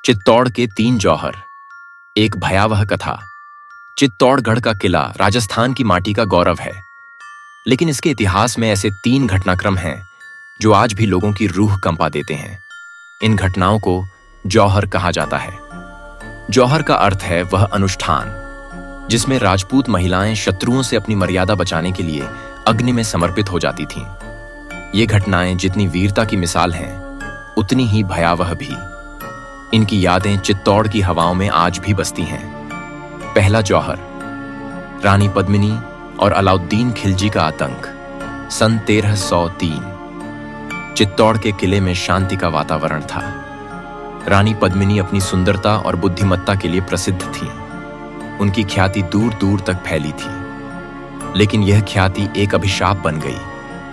चित्तौड़ के तीन जौहर। एक भयावह कथा। चित्तौड़गढ़ का किला राजस्थान की माटी का गौरव है, लेकिन इसके इतिहास में ऐसे तीन घटनाक्रम हैं जो आज भी लोगों की रूह कंपा देते हैं। इन घटनाओं को जौहर कहा जाता है। जौहर का अर्थ है वह अनुष्ठान जिसमें राजपूत महिलाएं शत्रुओं से अपनी मर्यादा बचाने के लिए अग्नि में समर्पित हो जाती थीं। ये घटनाएं जितनी वीरता की मिसाल हैं, उतनी ही भयावह भी। इनकी यादें चित्तौड़ की हवाओं में आज भी बसती हैं। पहला जौहर, रानी पद्मिनी और अलाउद्दीन खिलजी का आतंक। सन 1303। चित्तौड़ के किले में शांति का वातावरण था। रानी पद्मिनी अपनी सुंदरता और बुद्धिमत्ता के लिए प्रसिद्ध थी। उनकी ख्याति दूर दूर तक फैली थी, लेकिन यह ख्याति एक अभिशाप बन गई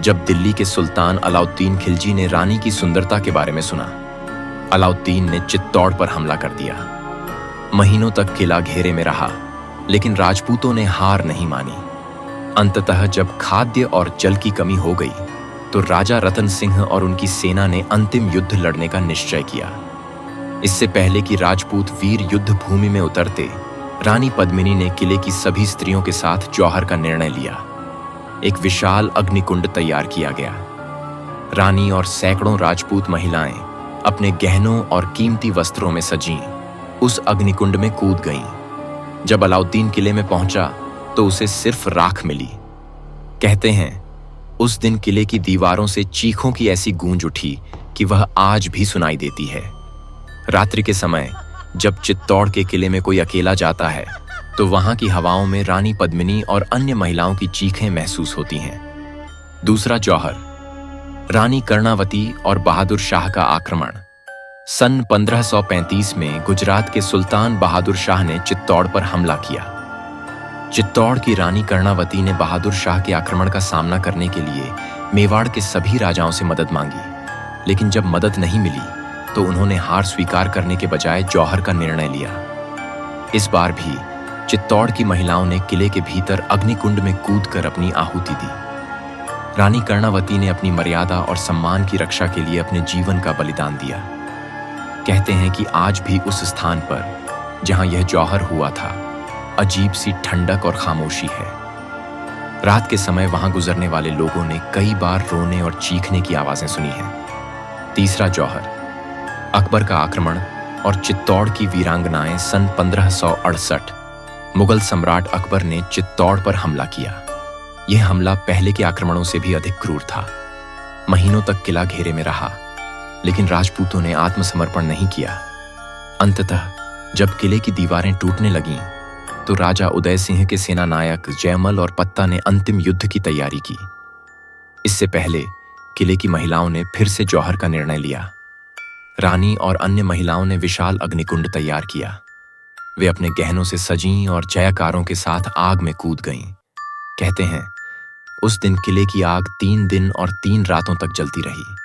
जब दिल्ली के सुल्तान अलाउद्दीन खिलजी ने रानी की सुंदरता के बारे में सुना। अलाउद्दीन ने चित्तौड़ पर हमला कर दिया। महीनों तक किला घेरे में रहा, लेकिन राजपूतों ने हार नहीं मानी। अंततः जब खाद्य और जल की कमी हो गई, तो राजा रतन सिंह और उनकी सेना ने अंतिम युद्ध लड़ने का निश्चय किया। इससे पहले कि राजपूत वीर युद्ध भूमि में उतरते, रानी पद्मिनी ने किले की सभी स्त्रियों के साथ जौहर का निर्णय लिया। एक विशाल अग्निकुंड तैयार किया गया। रानी और सैकड़ों राजपूत महिलाएं अपने गहनों और कीमती वस्त्रों में सजी उस अग्निकुंड में कूद गईं। जब अलाउद्दीन किले में पहुंचा तो उसे सिर्फ राख मिली। कहते हैं उस दिन किले की दीवारों से चीखों की ऐसी गूंज उठी कि वह आज भी सुनाई देती है। रात्रि के समय जब चित्तौड़ के किले में कोई अकेला जाता है, तो वहां की हवाओं में रानी पद्मिनी और अन्य महिलाओं की चीखें महसूस होती हैं। दूसरा जौहर, रानी कर्णावती और बहादुर शाह का आक्रमण। सन 1535 में गुजरात के सुल्तान बहादुर शाह ने चित्तौड़ पर हमला किया। चित्तौड़ की रानी कर्णावती ने बहादुर शाह के आक्रमण का सामना करने के लिए मेवाड़ के सभी राजाओं से मदद मांगी, लेकिन जब मदद नहीं मिली तो उन्होंने हार स्वीकार करने के बजाय जौहर का निर्णय लिया। इस बार भी चित्तौड़ की महिलाओं ने किले के भीतर अग्निकुंड में कूदकर अपनी आहुति दी। रानी कर्णावती ने अपनी मर्यादा और सम्मान की रक्षा के लिए अपने जीवन का बलिदान दिया। कहते हैं कि आज भी उस स्थान पर जहां यह जौहर हुआ था, अजीब सी ठंडक और खामोशी है। रात के समय वहां गुजरने वाले लोगों ने कई बार रोने और चीखने की आवाजें सुनी हैं। तीसरा जौहर, अकबर का आक्रमण और चित्तौड़ की वीरांगनाएं। सन 1568 मुगल सम्राट अकबर ने चित्तौड़ पर हमला किया। यह हमला पहले के आक्रमणों से भी अधिक क्रूर था। महीनों तक किला घेरे में रहा, लेकिन राजपूतों ने आत्मसमर्पण नहीं किया। अंततः जब किले की दीवारें टूटने लगीं, तो राजा उदय सिंह के सेनानायक जयमल और पत्ता ने अंतिम युद्ध की तैयारी की। इससे पहले किले की महिलाओं ने फिर से जौहर का निर्णय लिया। रानी और अन्य महिलाओं ने विशाल अग्निकुंड तैयार किया। वे अपने गहनों से सजीं और जयकारों के साथ आग में कूद गईं। कहते हैं उस दिन किले की आग 3 दिन और 3 रातों तक जलती रही।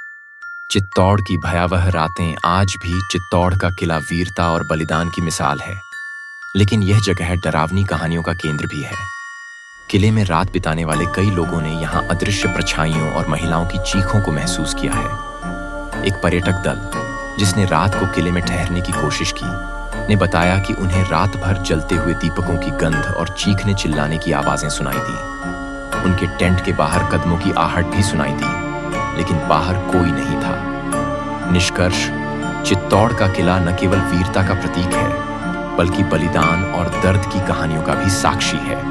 चित्तौड़ की भयावह रातें आज भी चित्तौड़ का किला वीरता और बलिदान की मिसाल है, लेकिन यह जगह डरावनी कहानियों का केंद्र भी है। किले में रात बिताने वाले कई लोगों ने यहाँ अदृश्य परछाइयों और महिलाओं की चीखों को महसूस किया है। एक पर्यटक दल जिसने रात को किले में ठहरने की कोशिश की, ने बताया कि उन्हें रात भर जलते हुए दीपकों की गंध और चीखने चिल्लाने की आवाजें सुनाई दी। उनके टेंट के बाहर कदमों की आहट भी सुनाई दी, लेकिन बाहर कोई नहीं था। निष्कर्ष, चित्तौड़ का किला न केवल वीरता का प्रतीक है, बल्कि बलिदान और दर्द की कहानियों का भी साक्षी है।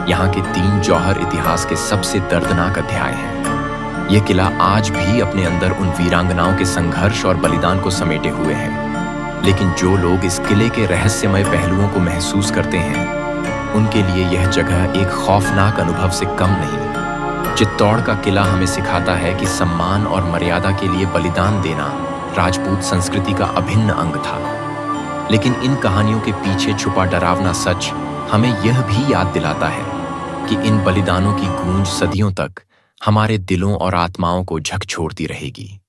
यहाँ के 3 जौहर इतिहास के सबसे दर्दनाक अध्याय हैं। यह किला आज भी अपने अंदर उन वीरांगनाओं के संघर्ष और बलिदान को समेटे हुए है, लेकिन जो लोग इस किले के रहस्यमय पहलुओं को महसूस करते हैं, उनके लिए यह जगह एक खौफनाक अनुभव से कम नहीं। चित्तौड़ का किला हमें सिखाता है कि सम्मान और मर्यादा के लिए बलिदान देना राजपूत संस्कृति का अभिन्न अंग था। लेकिन इन कहानियों के पीछे छुपा डरावना सच हमें यह भी याद दिलाता है कि इन बलिदानों की गूंज सदियों तक हमारे दिलों और आत्माओं को झकझोरती रहेगी।